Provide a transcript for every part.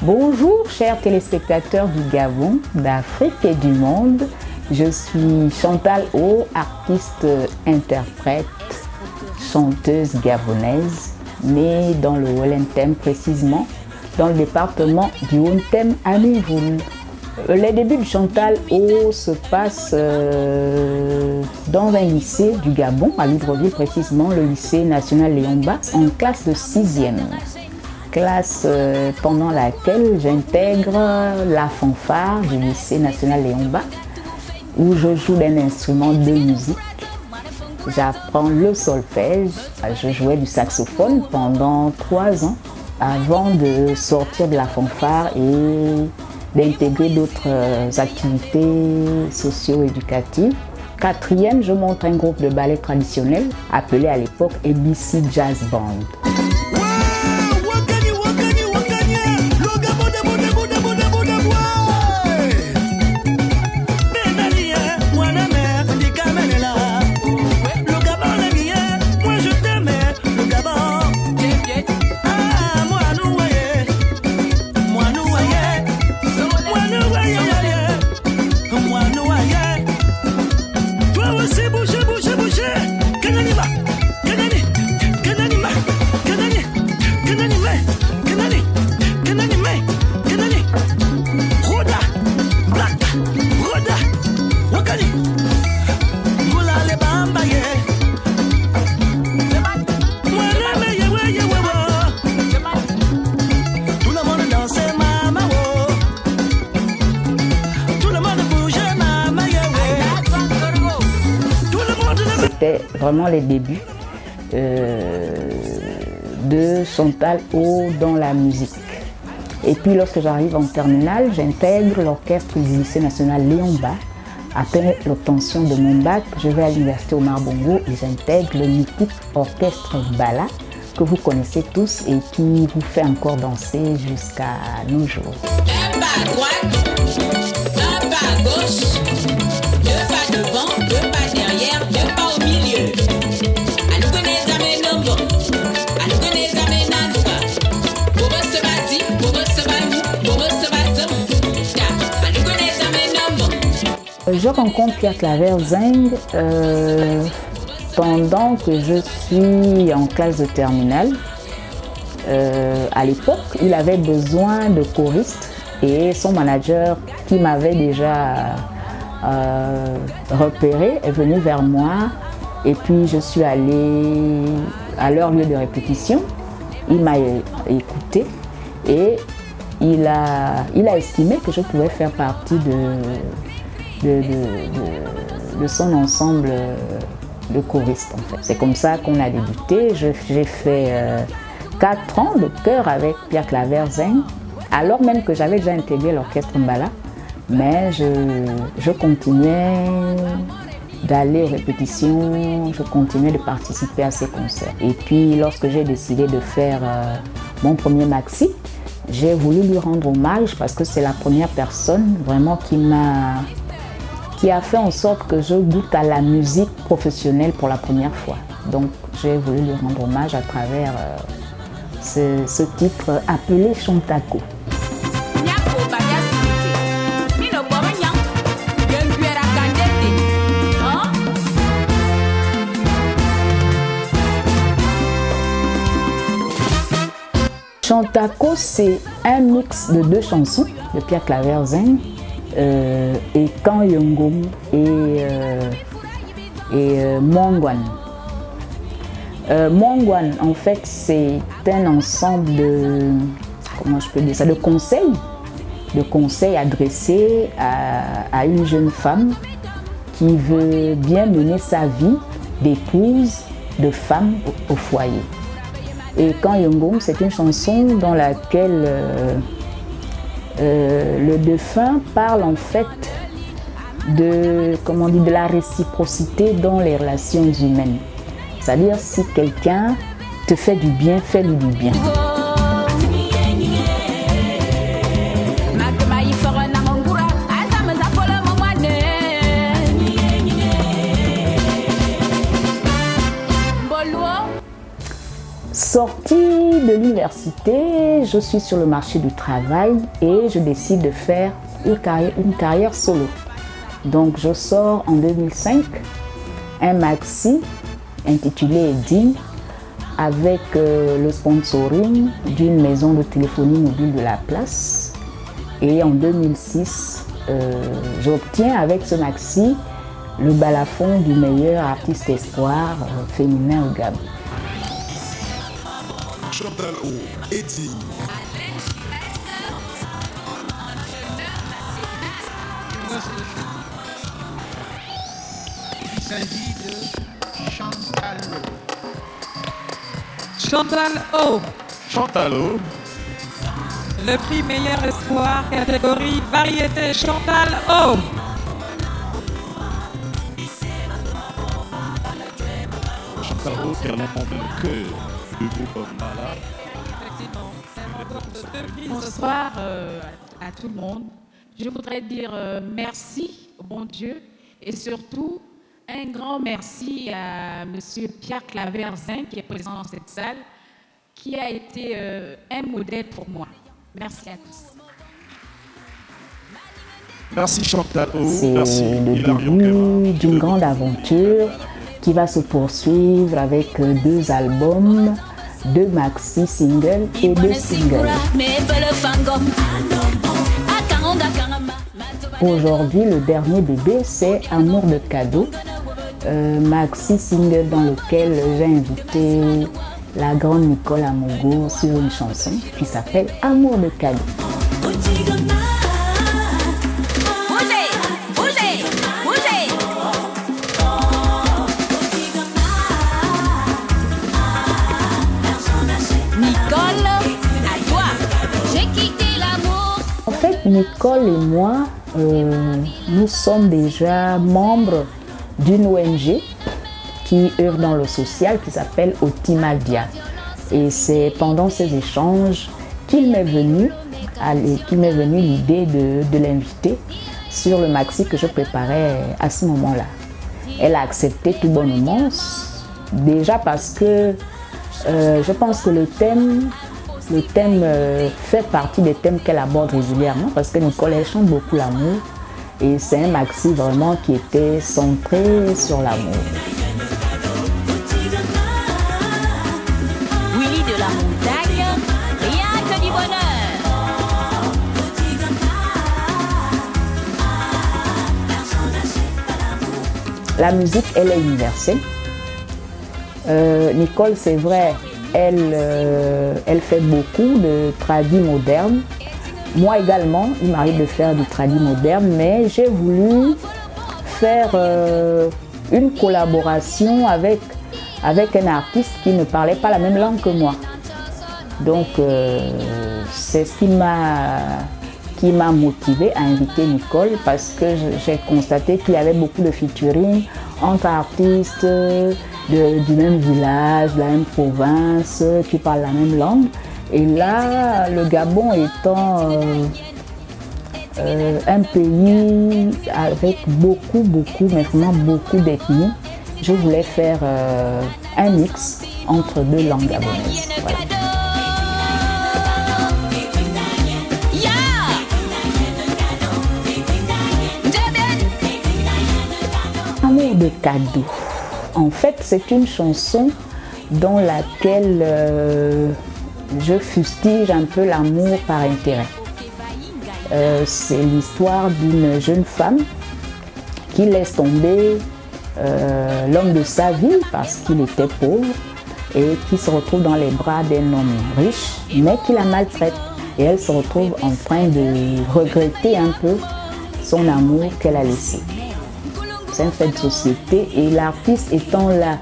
Bonjour chers téléspectateurs du Gabon, d'Afrique et du monde. Je suis Chantal O, artiste, interprète, chanteuse gabonaise, née dans le Wellington précisément, dans le département du Haut-Tem à Nivoul. Les débuts de Chantal O se passent dans un lycée du Gabon, à Libreville précisément, le lycée national Léon Basse, en classe de 6e. Classe pendant laquelle j'intègre la fanfare du lycée national Léon Basse, où je joue d'un instrument de musique. J'apprends le solfège, je jouais du saxophone pendant 3 ans avant de sortir de la fanfare et d'intégrer d'autres activités socio-éducatives. 4e, je monte un groupe de ballet traditionnel appelé à l'époque ABC Jazz Band. C'était vraiment les débuts de Chantal O dans la musique. Et puis lorsque j'arrive en terminale, j'intègre l'orchestre du lycée national Léon Basse. Après l'obtention de mon bac, je vais à l'université Omar Bongo et j'intègre le mythique orchestre Bala que vous connaissez tous et qui vous fait encore danser jusqu'à nos jours. Un pas à droite, un pas à gauche, 2 pas devant, 2 pas derrière, 2 pas au milieu. Je rencontre Pierre Claver Zeng pendant que je suis en classe de terminale. À l'époque, il avait besoin de choristes et son manager, qui m'avait déjà repéré, est venu vers moi. Et puis je suis allée à leur lieu de répétition. Il m'a écouté et il a estimé que je pouvais faire partie de son ensemble de choristes en fait. C'est comme ça qu'on a débuté. J'ai fait 4 ans de chœur avec Pierre Claver Zeng, alors même que j'avais déjà intégré l'orchestre Mbala, mais je continuais d'aller aux répétitions, je continuais de participer à ces concerts. Et puis lorsque j'ai décidé de faire mon premier maxi, j'ai voulu lui rendre hommage parce que c'est la première personne vraiment qui a fait en sorte que je goûte à la musique professionnelle pour la première fois. Donc j'ai voulu lui rendre hommage à travers ce titre appelé Chantako. Chantako, c'est un mix de 2 chansons de Pierre Claver Zeng, et Kan Yongom et Mongwan. Mongwan, en fait, c'est un ensemble de, comment je peux dire ça, de conseils adressés à une jeune femme qui veut bien mener sa vie d'épouse, de femme au foyer. Et Kan Yongom, c'est une chanson dans laquelle le défunt parle en fait de la réciprocité dans les relations humaines. C'est-à-dire si quelqu'un te fait du bien, fais-lui du bien. Sortie de l'université, je suis sur le marché du travail et je décide de faire une carrière solo. Donc je sors en 2005 un maxi intitulé Edine avec le sponsoring d'une maison de téléphonie mobile de la place. Et en 2006, j'obtiens avec ce maxi le balafon du meilleur artiste espoir féminin au Gabon. Chantal O, Edine. Il s'agit de Chantal O. Chantal O. Chantal O. Le prix meilleur espoir, catégorie variété Chantal O. Chantal O, qui est l'enfant de cœur du groupe Mala. Effectivement, c'est un prix ce soir à tout le monde. Je voudrais dire merci au bon Dieu et surtout un grand merci à Monsieur Pierre Claverzin qui est présent dans cette salle, qui a été un modèle pour moi. Merci à tous. Merci Chantal O. C'est Merci le début d'une grande aventure qui va se poursuivre avec 2 albums, 2 maxi singles et 2 singles. Aujourd'hui, le dernier bébé, c'est Amour de cadeau, maxi single dans lequel j'ai invité la grande Nicole Amogo sur une chanson qui s'appelle Amour de cadeau. En fait, Nicole et moi, nous sommes déjà membres d'une ONG qui œuvre dans le social, qui s'appelle Otimadia. Et c'est pendant ces échanges qu'il m'est venu l'idée de l'inviter sur le maxi que je préparais à ce moment-là. Elle a accepté tout bonnement, déjà parce que je pense que le thème fait partie des thèmes qu'elle aborde régulièrement, parce que Nicole, elle chante beaucoup l'amour et c'est un maxi vraiment qui était centré sur l'amour. Willy de la montagne, rien que du bonheur. La musique, elle est universelle. Nicole, c'est vrai, elle fait beaucoup de tradi moderne. Moi également, il m'arrive de faire du tradi moderne, mais j'ai voulu faire une collaboration avec un artiste qui ne parlait pas la même langue que moi. Donc, c'est ce qui m'a motivée à inviter Nicole, parce que j'ai constaté qu'il y avait beaucoup de featuring entre artistes du même village, de la même province, qui parlent la même langue. Et là, le Gabon étant un pays avec beaucoup, mais vraiment beaucoup d'ethnies, je voulais faire un mix entre 2 langues gabonaises. Voilà. Amour de cadeau. En fait, c'est une chanson dans laquelle je fustige un peu l'amour par intérêt. C'est l'histoire d'une jeune femme qui laisse tomber l'homme de sa vie parce qu'il était pauvre et qui se retrouve dans les bras d'un homme riche, mais qui la maltraite. Et elle se retrouve en train de regretter un peu son amour qu'elle a laissé. C'est un fait de société et l'artiste étant là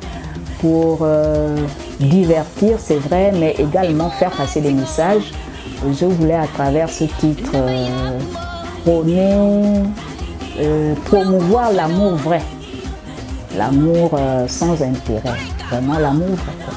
pour divertir, c'est vrai, mais également faire passer des messages. Je voulais à travers ce titre promouvoir l'amour vrai, l'amour sans intérêt, vraiment l'amour vrai, quoi.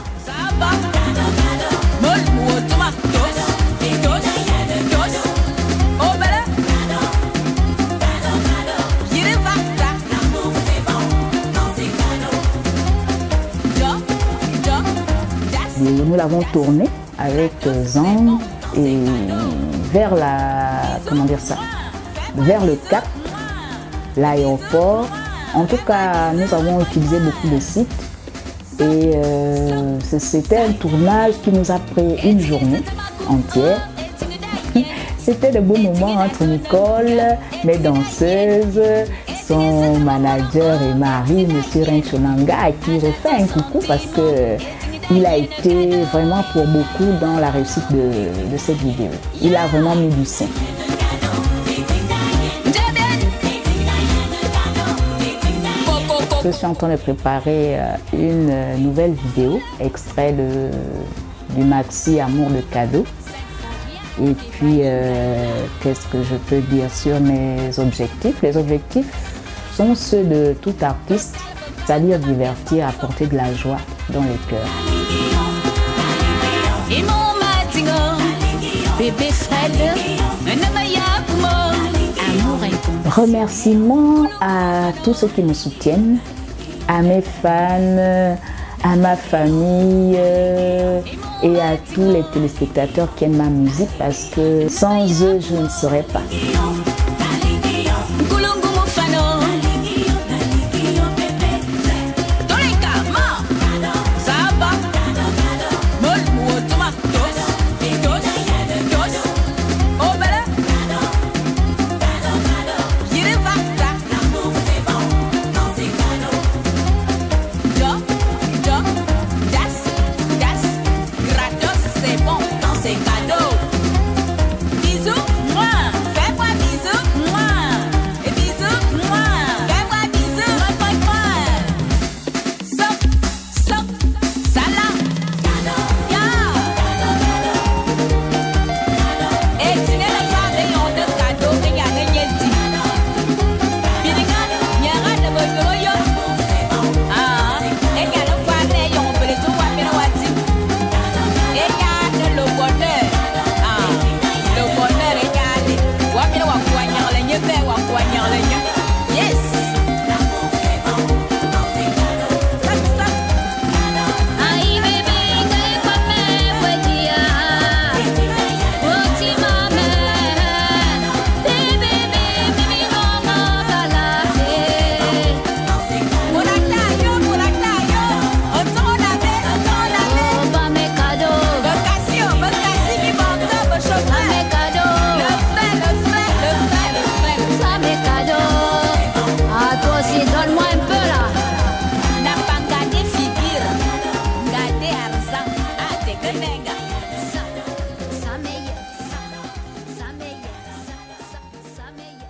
vidéo. Nous l'avons tournée avec Zang et vers vers le Cap, l'aéroport. En tout cas, nous avons utilisé beaucoup de sites et c'était un tournage qui nous a pris une journée entière. C'était de beaux moments entre Nicole, mes danseuses, son manager et mari, M. Rencholanga, à qui je fais un coucou parce qu'il a été vraiment pour beaucoup dans la réussite de cette vidéo. Il a vraiment mis du sien. Je suis en train de préparer une nouvelle vidéo, extrait du maxi Amour le cadeau. Et puis, qu'est-ce que je peux dire sur mes objectifs? Les objectifs sont ceux de tout artiste, c'est-à-dire divertir, apporter de la joie dans les cœurs. Remerciements à tous ceux qui me soutiennent, à mes fans, à ma famille et à tous les téléspectateurs qui aiment ma musique parce que sans eux, je ne serais pas.